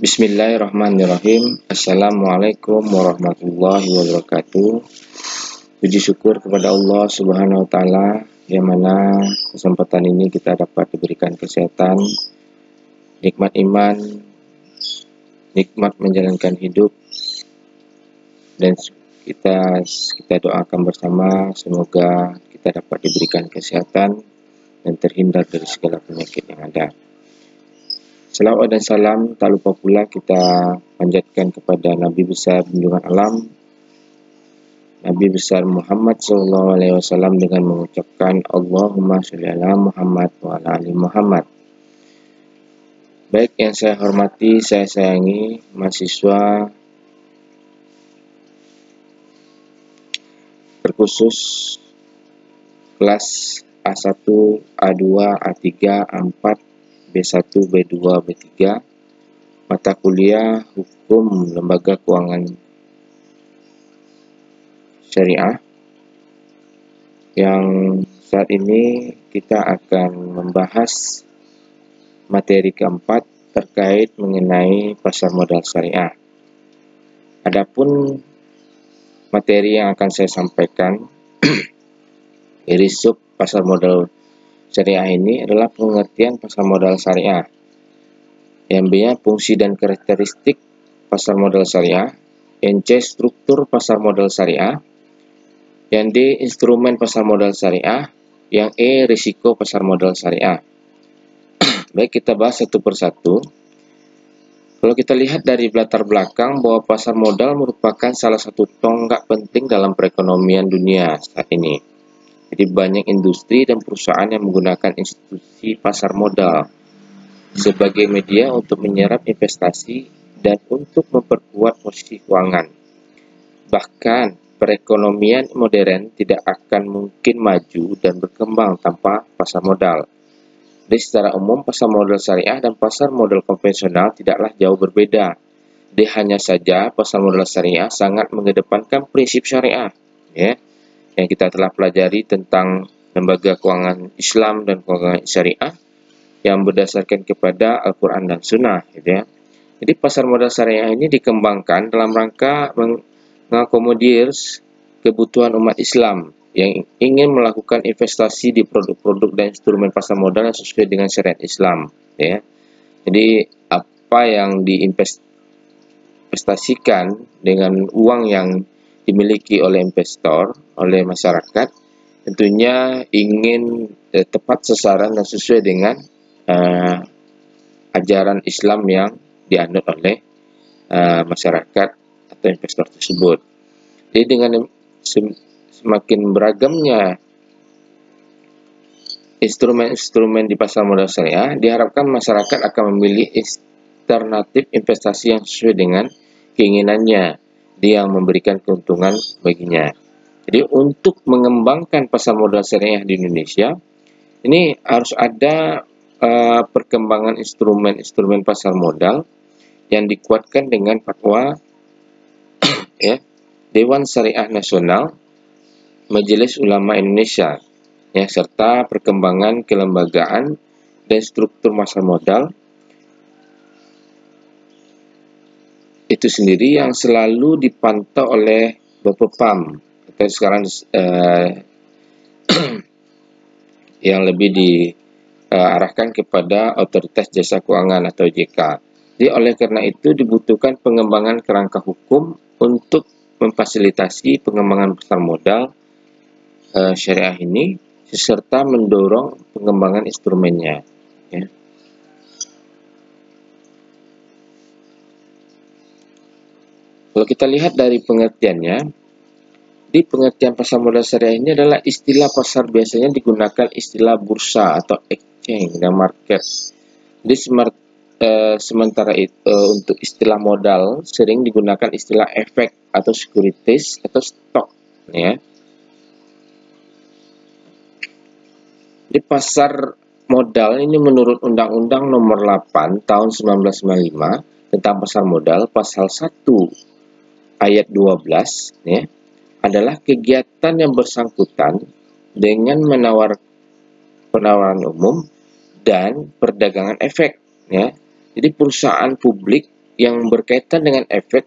Bismillahirrahmanirrahim. Assalamualaikum warahmatullahi wabarakatuh. Puji syukur kepada Allah Subhanahu wa Ta'ala, yang mana kesempatan ini kita dapat diberikan kesehatan, nikmat iman, nikmat menjalankan hidup, dan kita doakan bersama semoga kita dapat diberikan kesehatan dan terhindar dari segala penyakit yang ada. Selawat dan salam tak lupa pula kita panjatkan kepada Nabi besar junjungan alam, Nabi besar Muhammad SAW, dengan mengucapkan Allahumma sholli ala Muhammad wa ala ali Muhammad. Baik yang saya hormati, saya sayangi mahasiswa terkhusus kelas A1, A2, A3, A4, B1, B2, B3, mata kuliah Hukum Lembaga Keuangan Syariah, yang saat ini kita akan membahas materi keempat terkait mengenai pasar modal syariah. Adapun materi yang akan saya sampaikan dari sub pasar modal syariah ini adalah pengertian pasar modal syariah, yang B-nya fungsi dan karakteristik pasar modal syariah, yang C struktur pasar modal syariah, yang D instrumen pasar modal syariah, yang E risiko pasar modal syariah. Baik, kita bahas satu persatu. Kalau kita lihat dari latar belakang bahwa pasar modal merupakan salah satu tonggak penting dalam perekonomian dunia saat ini. Jadi banyak industri dan perusahaan yang menggunakan institusi pasar modal sebagai media untuk menyerap investasi dan untuk memperkuat posisi keuangan. Bahkan perekonomian modern tidak akan mungkin maju dan berkembang tanpa pasar modal. Jadi secara umum pasar modal syariah dan pasar modal konvensional tidaklah jauh berbeda. Jadi hanya saja pasar modal syariah sangat mengedepankan prinsip syariah, ya, yang kita telah pelajari tentang lembaga keuangan Islam dan keuangan syariah yang berdasarkan kepada Al-Quran dan Sunnah, gitu ya. Jadi pasar modal syariah ini dikembangkan dalam rangka mengakomodir kebutuhan umat Islam yang ingin melakukan investasi di produk-produk dan instrumen pasar modal yang sesuai dengan syariat Islam, ya. Jadi apa yang diinvestasikan dengan uang yang dimiliki oleh investor, oleh masyarakat, tentunya ingin tepat sasaran dan sesuai dengan ajaran Islam yang dianut oleh masyarakat atau investor tersebut. Jadi dengan semakin beragamnya instrumen-instrumen di pasar modal syariah, diharapkan masyarakat akan memilih alternatif investasi yang sesuai dengan keinginannya, yang memberikan keuntungan baginya. Jadi untuk mengembangkan pasar modal syariah di Indonesia, ini harus ada perkembangan instrumen-instrumen pasar modal yang dikuatkan dengan fatwa ya, Dewan Syariah Nasional, Majelis Ulama Indonesia, ya, serta perkembangan kelembagaan dan struktur pasar modal itu sendiri yang selalu dipantau oleh Bapepam, atau sekarang yang lebih diarahkan kepada Otoritas Jasa Keuangan atau OJK. Jadi oleh karena itu dibutuhkan pengembangan kerangka hukum untuk memfasilitasi pengembangan pasar modal syariah ini, serta mendorong pengembangan instrumennya, ya. Kalau kita lihat dari pengertiannya, di pengertian pasar modal syariah ini adalah istilah pasar biasanya digunakan istilah bursa atau exchange dan market. Jadi sementara itu untuk istilah modal sering digunakan istilah efek atau securities atau stok, ya. Di pasar modal ini menurut Undang-Undang Nomor 8 Tahun 1995 tentang pasar modal, pasal 1 ayat 12, ya, adalah kegiatan yang bersangkutan dengan penawaran umum dan perdagangan efek, ya. Jadi perusahaan publik yang berkaitan dengan efek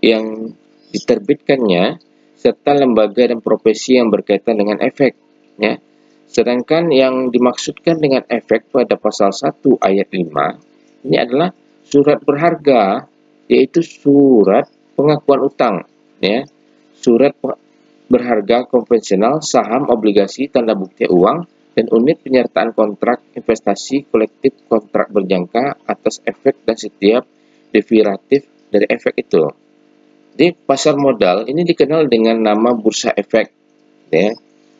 yang diterbitkannya serta lembaga dan profesi yang berkaitan dengan efek, ya. Sedangkan yang dimaksudkan dengan efek pada pasal 1 ayat 5 ini adalah surat berharga, yaitu surat pengakuan utang, ya. Surat berharga konvensional, saham, obligasi, tanda bukti uang, dan unit penyertaan kontrak investasi kolektif kontrak berjangka atas efek dan setiap derivatif dari efek itu. Di pasar modal ini dikenal dengan nama bursa efek, ya.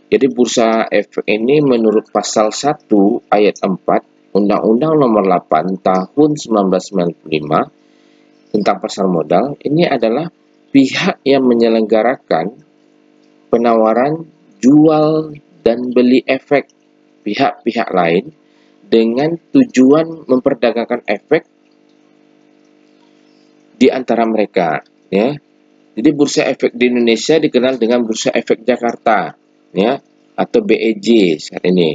Jadi bursa efek ini menurut pasal 1 ayat 4 Undang-Undang Nomor 8 Tahun 1995 tentang pasar modal, ini adalah pihak yang menyelenggarakan penawaran jual dan beli efek pihak-pihak lain dengan tujuan memperdagangkan efek di antara mereka, ya. Jadi bursa efek di Indonesia dikenal dengan bursa efek Jakarta, ya, atau BEJ saat ini.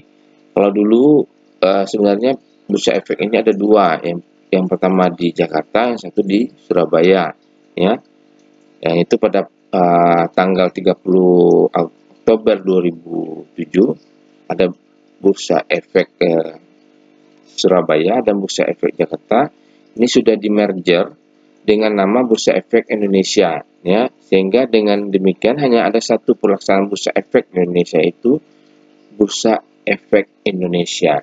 Kalau dulu sebenarnya bursa efek ini ada dua, yang pertama di Jakarta, yang satu di Surabaya, ya. Yang itu pada tanggal 30 Oktober 2007 ada bursa efek Surabaya dan bursa efek Jakarta. Ini sudah di-merger dengan nama Bursa Efek Indonesia, ya, sehingga dengan demikian hanya ada satu pelaksanaan Bursa Efek Indonesia, itu Bursa Efek Indonesia.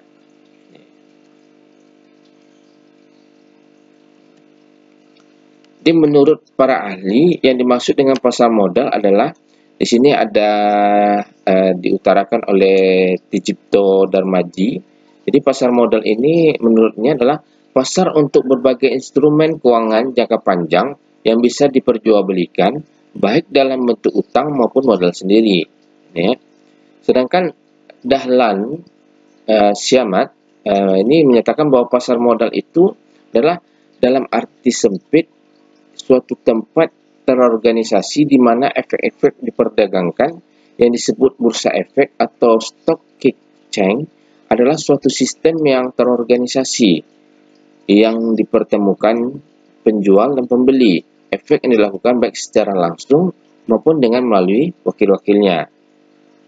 Jadi menurut para ahli yang dimaksud dengan pasar modal adalah di sini ada diutarakan oleh Tijipto Darmaji. Jadi pasar modal ini menurutnya adalah pasar untuk berbagai instrumen keuangan jangka panjang yang bisa diperjualbelikan baik dalam bentuk utang maupun modal sendiri, ya. Sedangkan Dahlan Syamad ini menyatakan bahwa pasar modal itu adalah dalam arti sempit suatu tempat terorganisasi di mana efek-efek diperdagangkan yang disebut bursa efek atau stock exchange adalah suatu sistem yang terorganisasi yang dipertemukan penjual dan pembeli. Efek yang dilakukan baik secara langsung maupun dengan melalui wakil-wakilnya.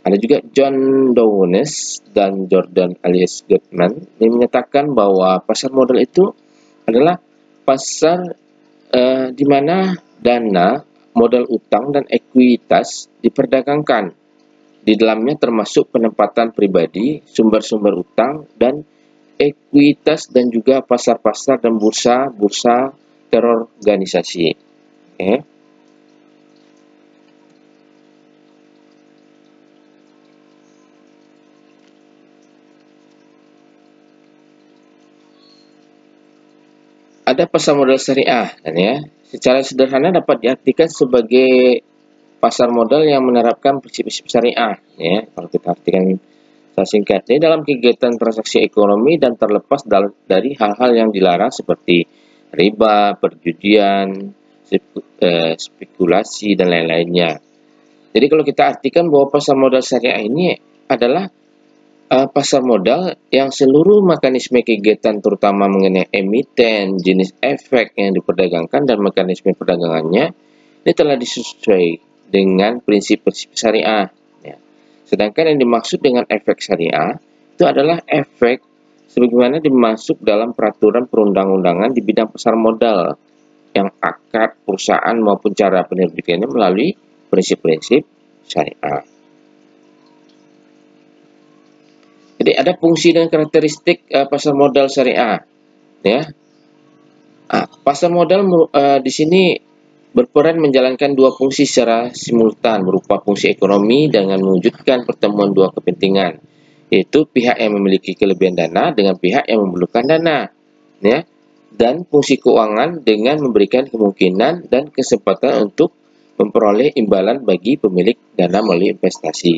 Ada juga John Downes dan Jordan alias Goodman yang menyatakan bahwa pasar modal itu adalah pasar di mana dana, modal utang, dan ekuitas diperdagangkan. Di dalamnya termasuk penempatan pribadi, sumber-sumber utang, dan ekuitas, dan juga pasar-pasar dan bursa-bursa terorganisasi. Okay. Ada pasar modal syariah, kan, ya. Secara sederhana dapat diartikan sebagai pasar modal yang menerapkan prinsip-prinsip syariah, ya. Kalau kita artikan singkatnya, dalam kegiatan transaksi ekonomi dan terlepas dari hal-hal yang dilarang seperti riba, perjudian, spekulasi, dan lain-lainnya. Jadi kalau kita artikan bahwa pasar modal syariah ini adalah pasar modal yang seluruh mekanisme kegiatan terutama mengenai emiten, jenis efek yang diperdagangkan, dan mekanisme perdagangannya ini telah disesuaikan dengan prinsip-prinsip syariah. Sedangkan yang dimaksud dengan efek syariah itu adalah efek sebagaimana dimasuk dalam peraturan perundang-undangan di bidang pasar modal yang akad perusahaan maupun cara penerbitannya melalui prinsip-prinsip syariah. Jadi ada fungsi dan karakteristik pasar modal syariah, ya. Pasar modal di sini berperan menjalankan dua fungsi secara simultan berupa fungsi ekonomi dengan mewujudkan pertemuan dua kepentingan, yaitu pihak yang memiliki kelebihan dana dengan pihak yang memerlukan dana, ya, dan fungsi keuangan dengan memberikan kemungkinan dan kesempatan untuk memperoleh imbalan bagi pemilik dana melalui investasi.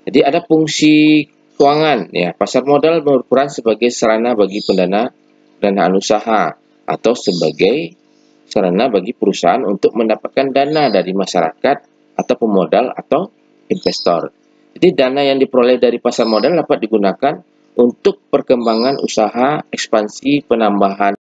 Jadi ada fungsi keuangan, ya. Pasar modal berperan sebagai sarana bagi pendanaan usaha atau sebagai sarana bagi perusahaan untuk mendapatkan dana dari masyarakat atau pemodal atau investor. Jadi dana yang diperoleh dari pasar modal dapat digunakan untuk perkembangan usaha, ekspansi, penambahan